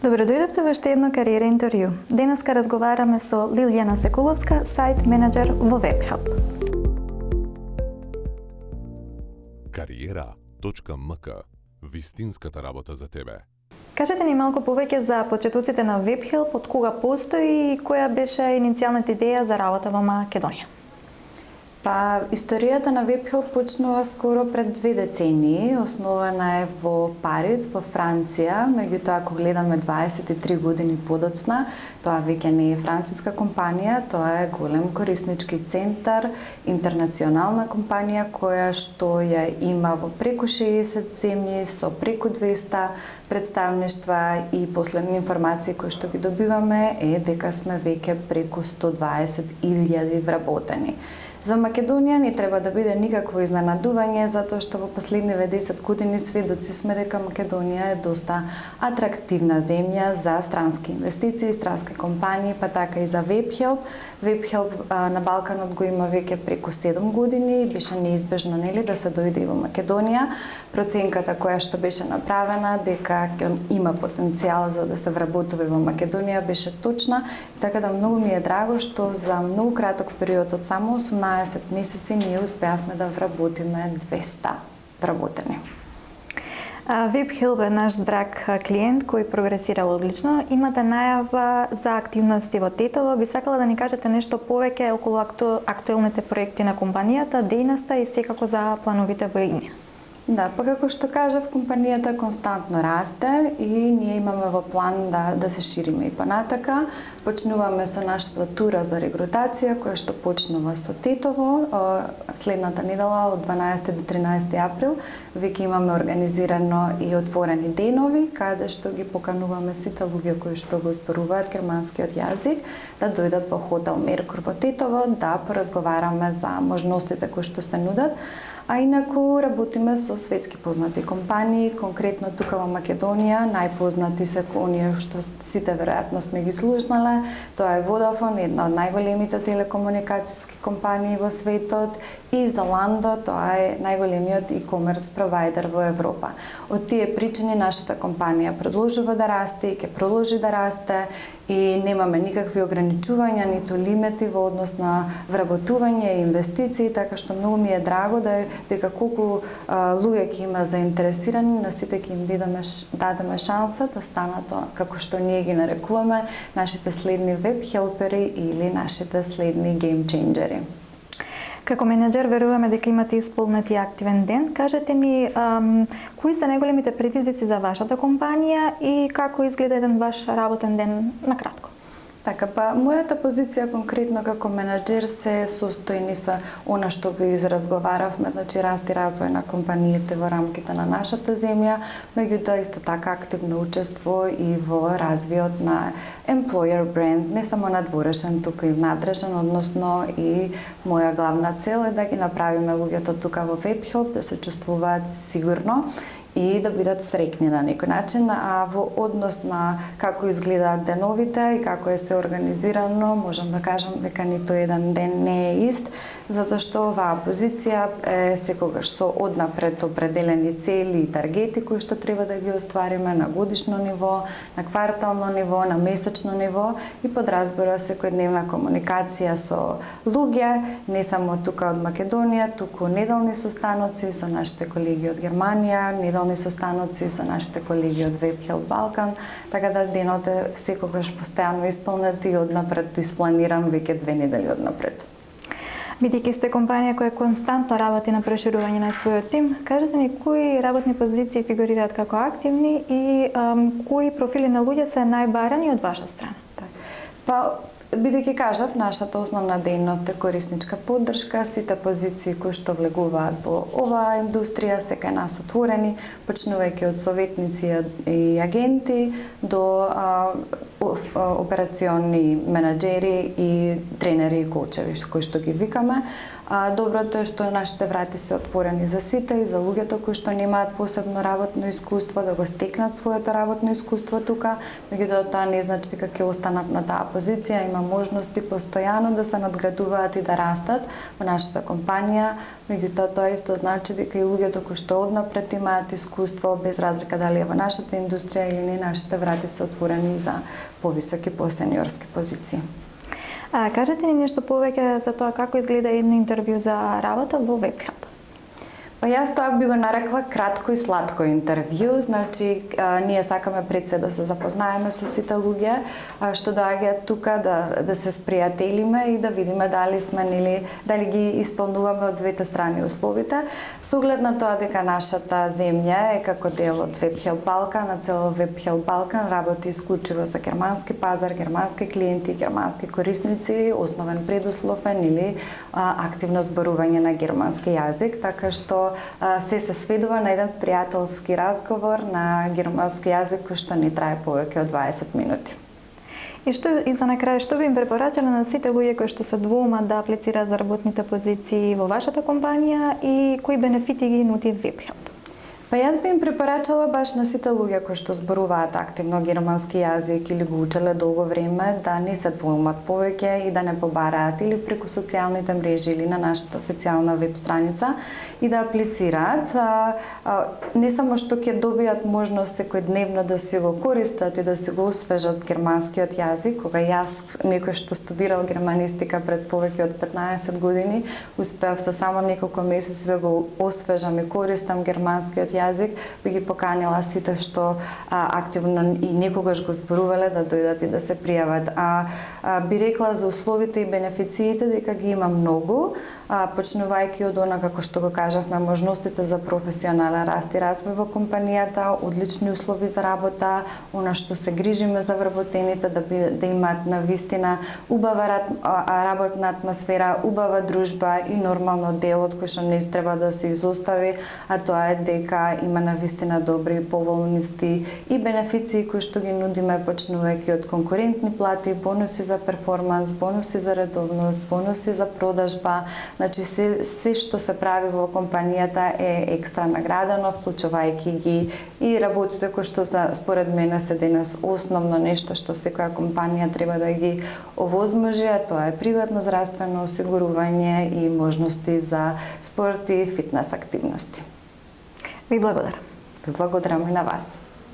Добро дојдовте во уште едно кариера интервју. Денеска разговараме со Лилјана Секуловска, сайт менеджер во WebHelp. Кариера.мк. Вистинската работа за тебе. Кажете ни малку повеќе за почетоците на WebHelp, од кога постои и која беше иницијалната идеја за работа во Македонија? Историјата на WebHelp почнува скоро пред 2 децении. Основана е во Париз, во Франција. Меѓутоа, ако гледаме 23 години подоцна, тоа веќе не е француска компанија, тоа е голем кориснички центар, интернационална компанија која што ја има во преку 60 земји со преку 200 представништва и последни информации кои што ги добиваме е дека сме веќе преку 120.000 вработени. За Македонија не треба да биде никакво изненадување, затоа што во последниве 10 години сведоци сме дека Македонија е доста атрактивна земја за странски инвестиции, странски компании, па така и за WebHelp. WebHelp на Балканот го има веќе преку 7 години и беше неизбежно да се дојде и во Македонија. Проценката која што беше направена дека има потенцијал за да се вработува во Македонија беше точна, така да многу ми е драго што за многу краток период од само 18 месеци ние успеавме да вработиме 200 вработени. WebHelp е наш драг клиент кој прогресира одлично. Имате најава за активности во Тетово. Би сакала да ни кажете нешто повеќе околу актуелните проекти на компанијата, дејноста и секако за плановите во Инија. Да, па како што кажав, компанијата константно расте и ние имаме во план да се шириме и понатака. Почнуваме со нашата тура за регрутација, која што почнува со Тетово. Следната недела од 12 до 13 април веќе имаме организирано и отворени денови, каде што ги покануваме сите луѓе кои што го зборуваат германскиот јазик да дојдат во хотел Меркур во Тетово да поразговараме за можностите кои што се нудат. А инаку работиме со светски познати компании, конкретно тука во Македонија, најпознати се оние што сите веројатно сме ги слушнале. Тоа е Vodafone, една од најголемите телекомуникацијски компании во светот, и Zalando, тоа е најголемиот e-commerce провайдер во Европа. Од тие причини нашата компанија продолжува да расте и ќе продолжи да расте и немаме никакви ограничувања, ниту лимити во однос на вработување и инвестиции, така што многу ми е драго дека колку луѓе ќе има заинтересирани, на сите ќе им дадеме шанса да станат како што ние ги нарекуваме нашите следни веб-хелпери или нашите следни геймченџери. Како менеджер веруваме дека имате исполнет и активен ден. Кажете ни кои се најголемите предизвици за вашата компанија и како изгледа еден ваш работен ден на кратко? Така, мојата позиција конкретно како менеджер се состои не со она што го изразговаравме, значи раст и развој на компаниите во рамките на нашата земја, меѓутоа исто така активно учество и во развиот на employer brand, не само надворешен, туку и внатрешен, односно и моја главна цел е да ги направиме луѓето тука во WebHelp да се чувствуваат сигурно и да бидат среќни на некој начин, а во однос на како изгледаат деновите и како е се организирано, можам да кажам дека ниту еден ден не е ист, затоа што оваа позиција е секогаш со однапред определени цели и таргети кои што треба да ги оствариме на годишно ниво, на квартално ниво, на месечно ниво и подразбора секојдневна комуникација со луѓе, не само тука од Македонија, туку неделни состаноци со нашите колеги од Германија, неделни состаноци со нашите колеги од WebHelp Балкан, така да денот е секогаш постојано исполнет и однапред испланирам веќе 2 недели однапред. Бидејќи сте компанија која константно работи на проширување на својот тим, кажете ни кои работни позиции фигурираат како активни и кои профили на луѓе се најбарани од ваша страна? Бидејќи кажав, нашата основна дејност е корисничка поддршка, сите позиции кои што влегуваат во оваа индустрија се кај нас отворени, почнувајќи од советници и агенти до операциони менеджери и тренери и коучеви кои што ги викаме. Доброто е што нашите врати се отворени за сите и за луѓето кои што немаат посебно работно искуство да го стекнат своето работно искуство тука, меѓутоа тоа не значи дека ќе останат на таа позиција, има можности постојано да се надградуваат и да растат во нашата компанија. Меѓутоа тоа исто значи дека и луѓето кои што однапред имаат искуство, без разлика дали е во нашата индустрија или не, нашите врати се отворени за повисоки, посениорски позиции. Кажете ни нешто повеќе за тоа како изгледа едно интервју за работа во WebHub? Па јас тоа би го нарекла кратко и сладко интервју, значи ние сакаме пред се да се запознаеме со сите луѓе што доаѓаат тука, да се спријателиме и да видиме дали ги исполнуваме од двете страни условите, со оглед на тоа дека нашата земја е како дел од WebHelp Balkan, на цело WebHelp Balkan работи исклучиво за германски пазар, германски клиенти, германски корисници, основен предуслов е или активно зборување на германски јазик, така што се сведува на еден пријателски разговор на германски јазик кој што не трае повеќе од 20 минути. И за на крај, што би им препорачале на сите луѓе кои што се двоумат да аплицираат за работните позиции во вашата компанија и кои бенефити ги нуди WebHelp? Па јас би им препорачала баш на сите луѓе кои што зборуваат активно германски јазик или го учеле долго време да не се двоумат повеќе и да не побараат или преку социјалните мрежи или на нашата официјална веб страница и да аплицираат. Не само што ќе добијат можност секојдневно да си го користат и да си го освежат германскиот јазик, кога јас, некој што студирал германистика пред повеќе од 15 години, успеав со само неколку месеци да го освежам и користам германскиот јазик, би ги поканила сите што активно и некогаш го зборувале да дојдат и да се пријават. Би рекла за условите и бенефициите дека ги има многу, почнувајќи од она како што го кажавме, можностите за професионален раст и развој во компанијата, одлични услови за работа, она што се грижиме за вработените да имаат навистина убава работна атмосфера, убава дружба и нормално делот кој што не треба да се изостави, а тоа е дека има навистина добри поволности и бенефиции кои што ги нудиме, почнувајќи од конкурентни плати, бонуси за перформанс, бонуси за редовност, бонуси за продажба. Значи се што се прави во компанијата е екстра наградано, вклучувајќи ги и работите кои што според мене се денес основно нешто што секоја компанија треба да ги овозможи, а тоа е приватно здравствено осигурување и можности за спорт и фитнес активности. Ви благодарам. Благодарам и на вас.